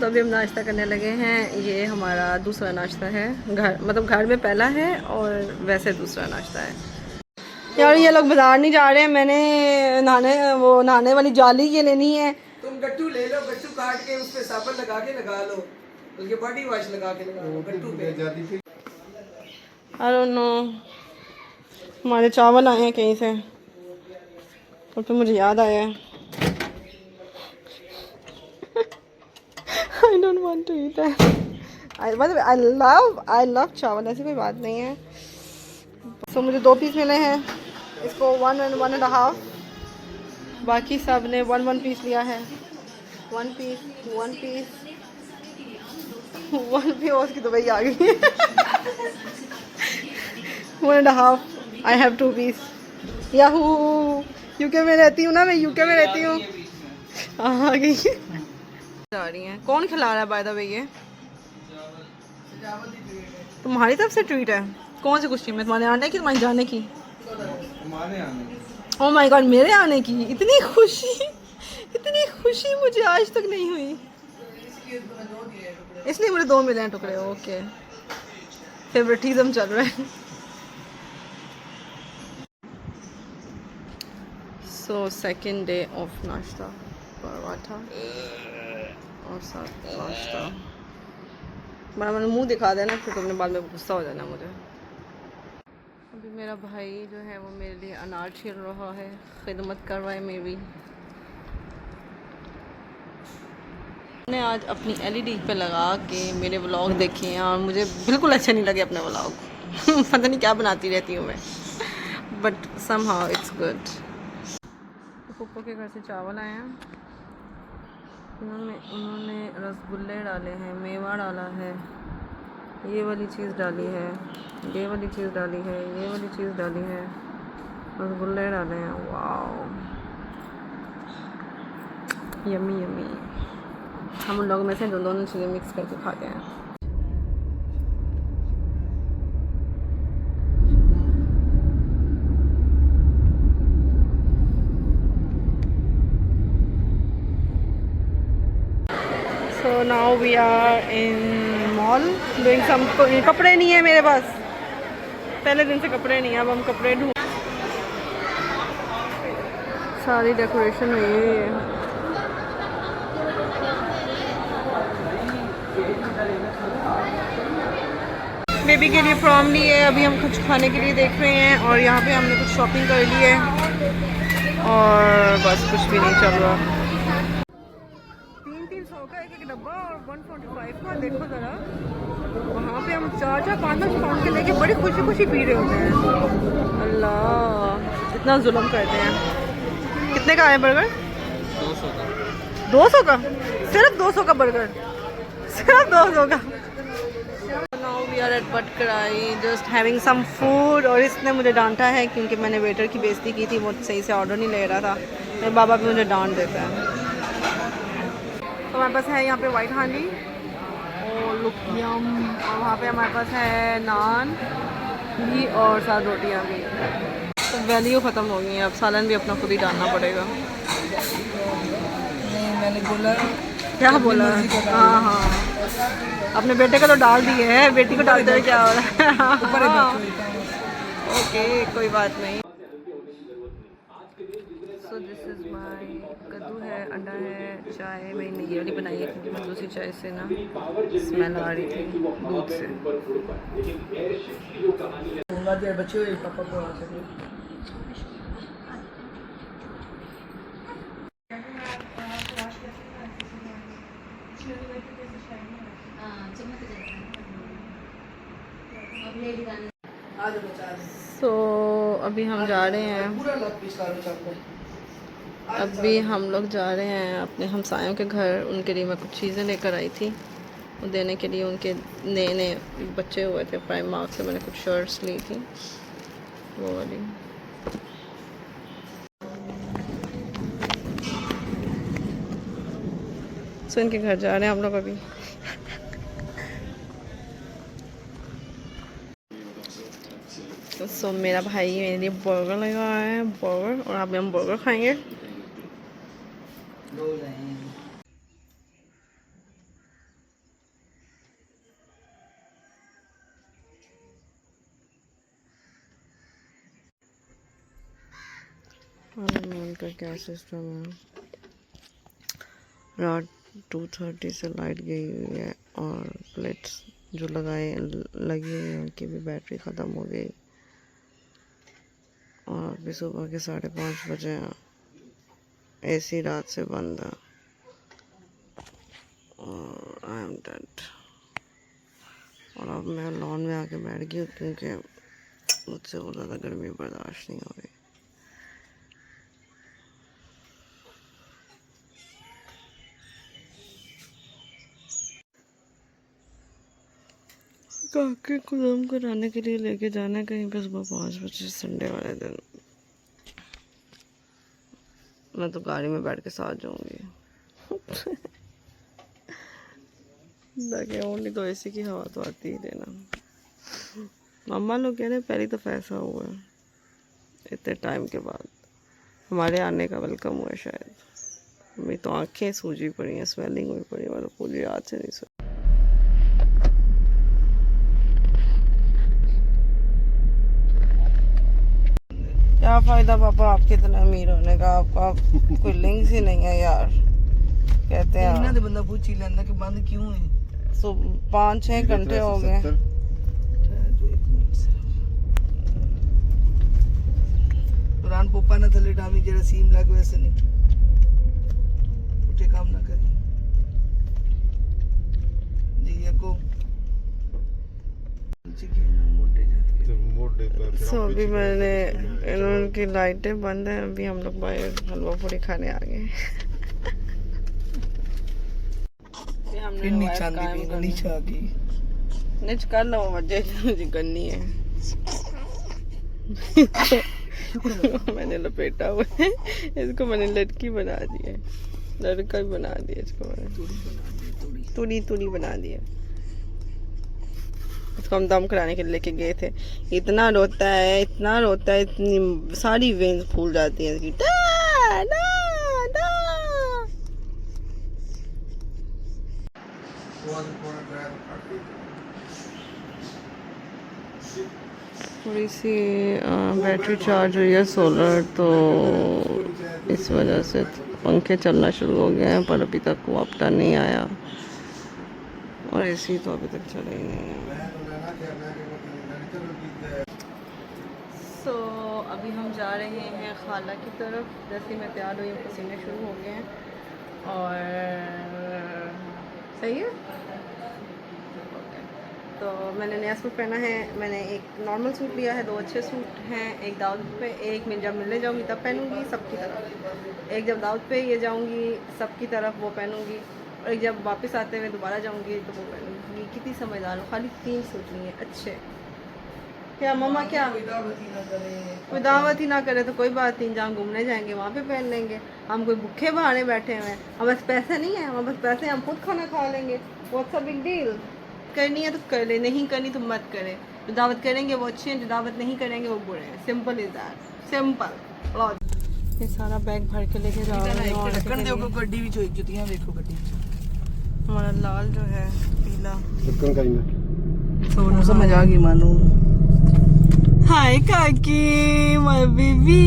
तो अभी हम नाश्ता करने लगे हैं। ये हमारा दूसरा नाश्ता है, घर मतलब घर में पहला है और वैसे दूसरा नाश्ता है। यार ये लोग बाजार नहीं जा रहे हैं, मैंने नहाने वाली जाली ये लेनी है। तुम गट्टू ले लो, गट्टू काट के उस पे साबुन लगा के लगा लो, उसके बॉडी वॉश लगा के लगा लो गट्टू पे। आई डोंट नो, हमारे चावल आए हैं कहीं से और फिर मुझे याद आया I don't want to eat that. I love chawal, ऐसी कोई बात नहीं है। सो मुझे 2 पीस मिले हैं, इसको 1 and 1.5, बाकी सब ने 1 पीस लिया है। 1 पीस 1 पीस 1 पीस, उसकी तो वही आ गई 1.5। I have 2 piece. Yahoo, UK में रहती हूँ ना मैं, यूके में रहती हूँ। आ गई जा रही हैं। कौन खिला रहा है बाय द वे? ये तुम्हारी तरफ से ट्रीट है? कौन सी खुशी में, तुम्हारे आने की, तुम्हारे जाने की? ओह माय गॉड, मेरे आने की इतनी खुशी मुझे आज तक नहीं हुई, इसलिए मुझे 2 मिले हैं टुकड़े। ओके, फेवरेटिज्म चल रहा है। सो सेकेंड डे ऑफ नाश्ता, पराठा और साथ नाश्ता। मैंने मुंह दिखा देना, फिर तुमने बाद में गुस्सा हो जाना मुझे। अभी मेरा भाई जो है वो मेरे लिए अनार छील रहा है, खिदमत कर रहा है मेरी। मैंने आज अपनी एलईडी पे लगा के मेरे व्लॉग देखे हैं और मुझे बिल्कुल अच्छे नहीं लगे अपने व्लॉग पता नहीं क्या बनाती रहती हूँ मैं, but somehow it's good. Pappu के घर से चावल आए हैं, उन्होंने रसगुल्ले डाले हैं, मेवा डाला है, ये वाली चीज़ डाली है, ये वाली चीज़ डाली है, ये वाली चीज़ डाली है, रसगुल्ले डाले हैं। Wow, yummy yummy. हम उन लोगों में से दोनों चीज़ें मिक्स करके खाते हैं। So now we are in mall doing some, कपड़े नहीं है मेरे पास, पहले दिन से कपड़े नहीं है, अब हम कपड़े ढूंढ। सारी डेकोरेशन हुई है। बेबी के लिए प्रॉम लिए, अभी हम कुछ खाने के लिए देख रहे हैं और यहाँ पे हमने कुछ शॉपिंग कर ली है और बस कुछ भी नहीं चल रहा। 300 का एक डब्बा और 145 का, देखो ज़रा वहाँ पे हम 4-5 पाउंड के लेके बड़ी खुशी खुशी पी रहे होते हैं। अल्लाह, इतना जुल्म करते हैं। कितने का है बर्गर? 200 का। 200 का? सिर्फ 200 का बर्गर, सिर्फ 200 का। नाउ वी आर एट बटकराई जस्ट हैविंग सम फूड, और इसने मुझे डांटा है क्योंकि मैंने वेटर की बेइज्जती की थी, वो सही से ऑर्डर नहीं ले रहा था। मेरे बाबा भी मुझे डांट देता है। तो हमारे पास है यहाँ पे वाइट हांडी और लुक यम, और वहाँ पे हमारे पास है नान भी और साथ रोटियाँ भी। तो वैल्यू ख़त्म हो गई है, अब सालन भी अपना खुद ही डालना पड़ेगा। नहीं, मैंने बोला क्या बोला? हाँ हाँ, अपने बेटे का तो डाल दिए है, बेटी को डालते हुए क्या हो रहा है? ओके, कोई बात नहीं। सो दिस इज़ माय कद्दू है, अंडा है, चाय मैंने ये वाली बनाई है क्योंकि मैं दूसरी चाय से ना स्मेल आ रही थी दूध से। बच्चे पापा को सो अभी हम जा रहे हैं, अभी हम लोग जा रहे हैं अपने हमसायों के घर। उनके लिए मैं कुछ चीज़ें लेकर आई थी वो देने के लिए, उनके नए नए बच्चे हुए थे प्राइमार्क से, मैंने कुछ शर्ट्स ली थी वो वाली। सो इनके घर जा रहे हैं हम लोग अभी। सो मेरा भाई मेरे लिए बर्गर लगा है, बर्गर, और अभी हम बर्गर खाएंगे। उनका क्या सिस्टम है, रात 2:30 से लाइट गई हुई है और प्लेट्स जो लगी हुई हैं उनकी भी बैटरी ख़त्म हो गई और अभी सुबह के 5:30 बजे हैं। एसी रात से बंद है और आई एम डेड। और अब मैं लॉन में आके बैठ गई क्योंकि मुझसे वो ज़्यादा गर्मी बर्दाश्त नहीं हो रही। काके को दम कराने के लिए लेके जाना है कहीं पे सुबह 5 बजे संडे वाले दिन। मैं तो गाड़ी में बैठ के साथ जाऊंगी ताकि ओनली तो एसी की हवा तो आती ही देना। मम्मा लोग कह रहे पहली दफ़ा ऐसा हुआ है इतने टाइम के बाद, हमारे आने का वेलकम हुआ है शायद। मेरी तो आंखें सूजी पड़ी हैं, स्वेलिंग हुई पड़ी है, मतलब पूरी रात से नहीं सो। क्या फ़ायदा पापा आपके इतना अमीर होने का, आपका कोई लिंक्स ही नहीं है यार। कहते हैं इन्होंने बंदा पूछ ही लेंदा कि बंद क्यों है। 5-6 घंटे हो गए। पुरान पोपा ना थले डामी जेड़ा सीम लग वैसे नहीं उठे काम ना करी जी को सो अभी मैंने इनकी लाइटें बंद हैं, अभी हम लोग बाहर हलवा पूरी खाने आ गए। फिर नीचे आ गई नीच कर लो वजह मुझे करनी है मैंने लपेटा हुआ है इसको, मैंने लड़की बना दी है, लड़का भी बना दिया इसको, मैंने तुड़ी बना दिया। इसको हम दम कराने के लिए लेके गए थे, इतना रोता है इतनी सारी वेन्स फूल जाती है इसकी। थोड़ी सी बैटरी चार्ज हुई है सोलर, तो इस वजह से पंखे चलना शुरू हो गए हैं, पर अभी तक वो अपना नहीं आया और एसी तो अभी तक चला ही नहीं है। सो अभी हम जा रहे हैं खाला की तरफ। जैसे मैं तैयार हुई पसीने शुरू हो गए हैं और सही है। तो मैंने नया सूट पहना है, मैंने एक नॉर्मल सूट लिया है, 2 अच्छे सूट हैं, एक दावत पे, एक मैं जब मिलने जाऊंगी तब पहनूंगी सबकी तरफ, एक जब दावत पे ये जाऊंगी सबकी तरफ वो पहनूंगी, और एक जब वापस आते हुए दोबारा जाऊंगी तो वो पहनूंगी। कितनी समझदार हो, खाली 3 सूट लिए अच्छे। क्या मम्मा क्या कोई दावत ही ना करे तो कोई बात नहीं, जहाँ घूमने जाएंगे वहाँ पे पहन लेंगे। हम कोई भूखे बहाने बैठे हुए हैं, हम बस पैसे नहीं है, हम बस पैसे हम खुद खाना खा लेंगे। What's a big deal. करनी है तो कर ले, नहीं करनी तो मत करे। जो दावत करेंगे वो अच्छे हैं, जो दावत नहीं करेंगे वो बुरे हैं। Simple is that, simple. ये सारा बैग भर के लेके जा रहे हैं। ढक्कन देखो गड्डी भी चोई जुतियां देखो गड्डी हमारा लाल जो है पीला ढक्कन का सोनू समझ आ गई मानू। हाय काकी माय बेबी।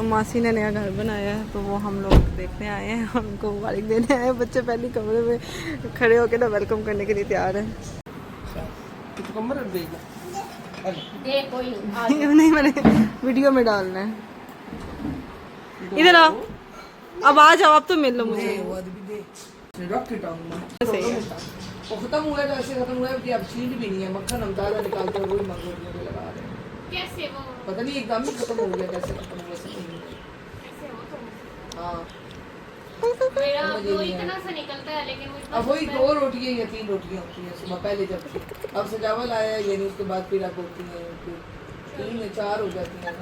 मासी ने नया घर बनाया है तो वो हम लोग देखने आए हैं, उनको मुबारक देने आए हैं। बच्चे पहले कमरे में खड़े होकर ना वेलकम करने के लिए तैयार हैं। नहीं मैंने वीडियो में डालना है। इधर आओ, अब आ जाओ, अब तो मिल लो मुझे। खत्म हुआ तो ऐसे खत्म हुआ कि अब सील भी नहीं है, मक्खन हम ताजा निकालते हैं वही मंगोर में लगा रहे हैं। कैसे वो पता नहीं एकदम ही खत्म हो गया, कैसे खत्म हुआ कैसे हो तुम। हाँ मेरा वो इतना सा निकलता है, लेकिन अब वही 2 रोटियां या 3 रोटियां होती हैं सुबह पहले जब थी। अब सजावल आया यानी उसके बाद फिर अब होती हैं 3 या 4 हो जाती हैं।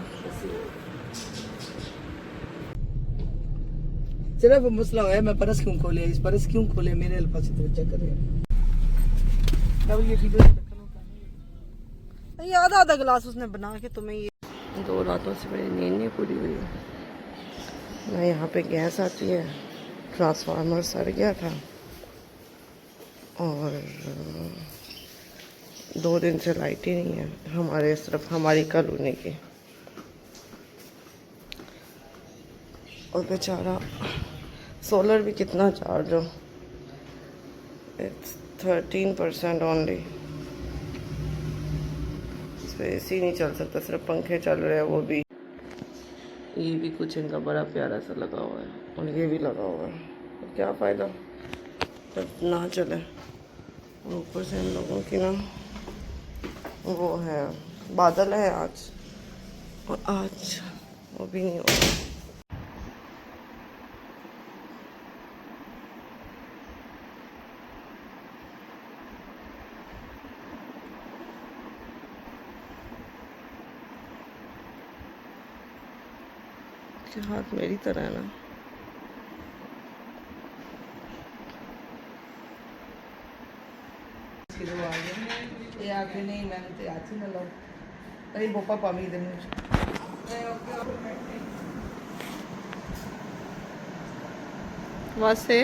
सिर्फ मसला है मैं परस क्यों खोले, इस परस क्यों खोले, मेरे अल्फा से तवज्जो करे। अब ये वीडियो ये आधा गिलास उसने बना के तुम्हें, ये 2 रातों से मेरी नींद नहीं पूरी हुई है ना। यहाँ पे गैस आती है, ट्रांसफार्मर सड़ गया था और 2 दिन से लाइट ही नहीं है हमारे, सिर्फ हमारी कॉलोनी की। और बेचारा सोलर भी कितना चार्ज हो, इट्स 13% ओनली। इस पर AC नहीं चल सकता, सिर्फ पंखे चल रहे हैं, वो भी। ये भी कुछ इनका बड़ा प्यारा सा लगा हुआ है और ये भी लगा हुआ है, तो क्या फ़ायदा जब ना चले। और ऊपर से इन लोगों की ना वो है, बादल है आज, और आज वो भी नहीं होगा। हाथ मेरी तरह है ना। ये आके नहीं, मैंने तो आज ही ना लो। अरे बोपा पामी इधर मुझे। वैसे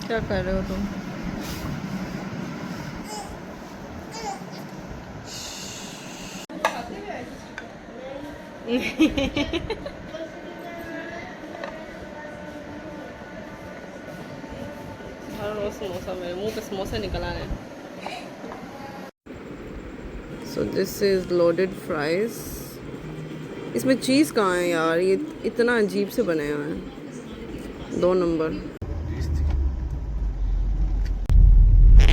क्या कर रहे हो तुम? हर रोज समोसा, मेरे मुंह पे समोसे निकल आए हैं। So this is loaded fries. इसमें चीज़ कहाँ है यार, ये इतना अजीब से बने हुए हैं। 2 number.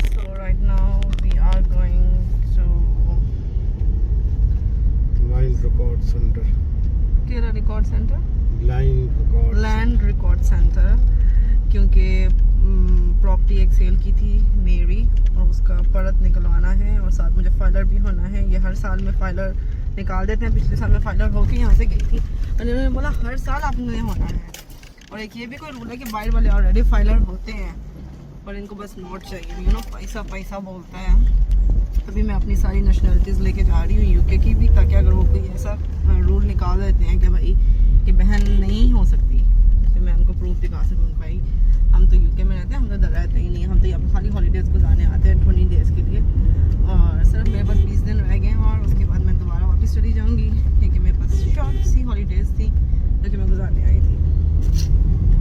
So right now we are going to Line Record Center. Kera Record Center, Line land record centre, क्योंकि प्रॉपर्टी एक सेल की थी मेरी और उसका परत निकलवाना है, और साथ मुझे फाइलर भी होना है। ये हर साल में फाइलर निकाल देते हैं, पिछले साल में फाइलर होके यहाँ से गई थी और इन्होंने बोला हर साल आपने होना है। और एक ये भी कोई रूल है कि बाहर वाले ऑलरेडी फाइलर होते हैं और इनको बस नोट चाहिए, यू नो, पैसा पैसा बोलता है। अभी मैं अपनी सारी नेशनलिटीज़ लेके जा रही हूँ यूके की भी, ताकि अगर वो कोई ऐसा रूल निकाल देते हैं कि भाई कि बहन नहीं हो सकती, तो मैं उनको प्रूफ दिखा सकूँ भाई हम तो यूके में रहते हैं, हम तो इधर रहते ही नहीं, हम तो यहाँ पर खाली हॉलीडेज़ गुजारने आते हैं 20 डेज़ के लिए। और सिर्फ मेरे पास 20 दिन रह गए हैं और उसके बाद मैं दोबारा वापस चली जाऊँगी, क्योंकि मेरे पास शॉर्ट सी हॉलीडेज़ थी जो कि मैं गुजारने आई थी।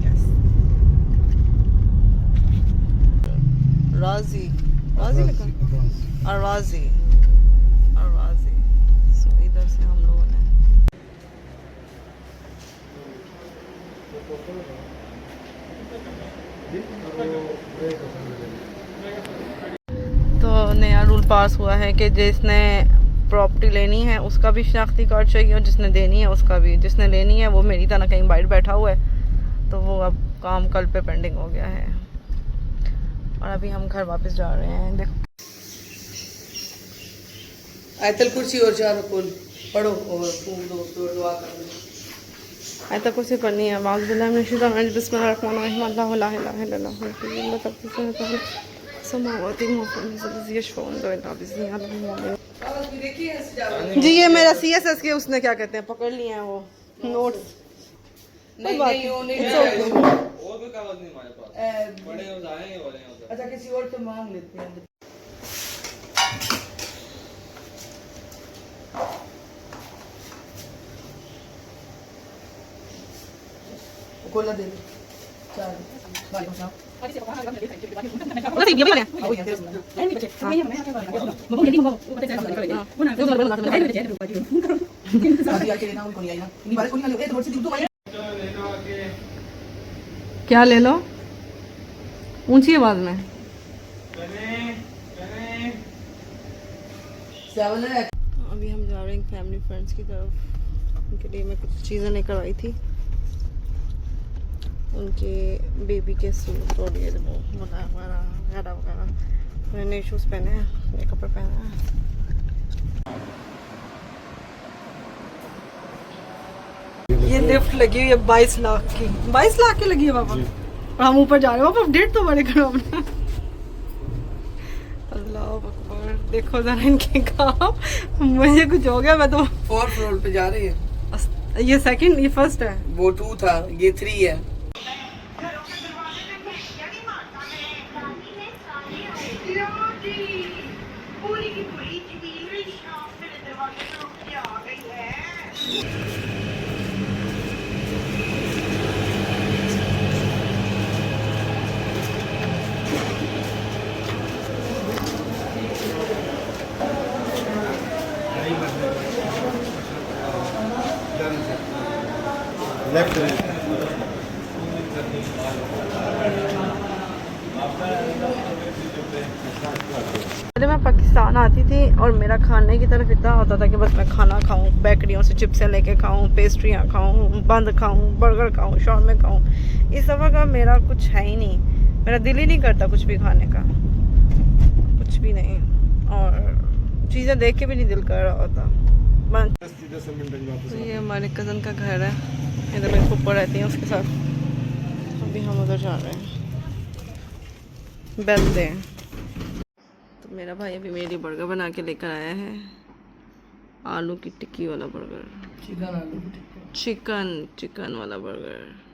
यस, राजी राजी लिखा, अराजी अराजी। सो इधर से हम लोगों ने तो नया रूल पास हुआ है कि जिसने प्रॉपर्टी लेनी है उसका भी शनाख्ती कार्ड चाहिए और जिसने देनी है उसका भी। जिसने लेनी है वो मेरी तरह कहीं बाहर बैठा हुआ है, तो वो अब काम कल पे पेंडिंग हो गया है और अभी हम घर वापस जा रहे हैं। देखो आयतल कुर्सी और चार कुल पढ़ो और फूल दो तो दुआ कर लो। आयता कुर्सी पढ़नी है। माउज़ुबिल्लाहि मिनश्शैतानिर रजीम, बिस्मिल्लाहिर्रहमानिर्रहीम, अल्लाहु ला इलाहा इल्लल्लाह वल तक़द्दुस समावाति मुफ़्ती यशफ़ऊन दो जी। ये मेरा CSS के उसने क्या कहते हैं पकड़ लिए हैं वो नोट्स। नहीं नहीं वो नहीं, और भी कागज नहीं हमारे पास, बड़े हो जाएंगे और हैं उधर। अच्छा किसी और से मांग लेते हैं। कोला दे दे चार वालेकुम सलाम। क्या ले लो ऊंची आवाज में। अभी हम जा रहे हैं फैमिली फ्रेंड्स की तरफ। उनके लिए मैं कुछ चीज़ें लेकर आई थी, उनके बेबी के सूट और ये वगैरह वगैरह वगैरह। मैंने शूज़ पहने हैं, ये कपड़े पहने हैं। ये लिफ्ट लगी हुई है 22 लाख की, 22 लाख की लगी है पापा, और हम ऊपर जा रहे हैं। पापा अपडेट तो बड़े करो अपना। अल्लाह अकबर, देखो जरा इनके काम। मुझे कुछ हो गया, मैं तो 4th फ्लोर पे जा रही है। ये सेकंड, ये फर्स्ट है। वो 2 था, ये 3 है। पहले मैं पाकिस्तान आती थी और मेरा खाने की तरफ इतना होता था कि बस मैं खाना खाऊं, बेकरियों से चिप्सें लेके खाऊं, पेस्ट्रियाँ खाऊं, बंद खाऊं, बर्गर खाऊं, शॉर्मे खाऊं। इस दफ़ा का मेरा कुछ है ही नहीं, मेरा दिल ही नहीं करता कुछ भी खाने का, कुछ भी नहीं, और चीज़ें देख के भी नहीं दिल कर रहा होता। तो ये हमारे कज़न का घर है, इधर मेरे फूफा रहती हैं उसके साथ। अभी हम उधर जा रहे हैं, बैठते हैं। तो मेरा भाई अभी मेरे लिए बर्गर बना के लेकर आया है, आलू की टिक्की वाला बर्गर, चिकन आलू चिकन वाला बर्गर।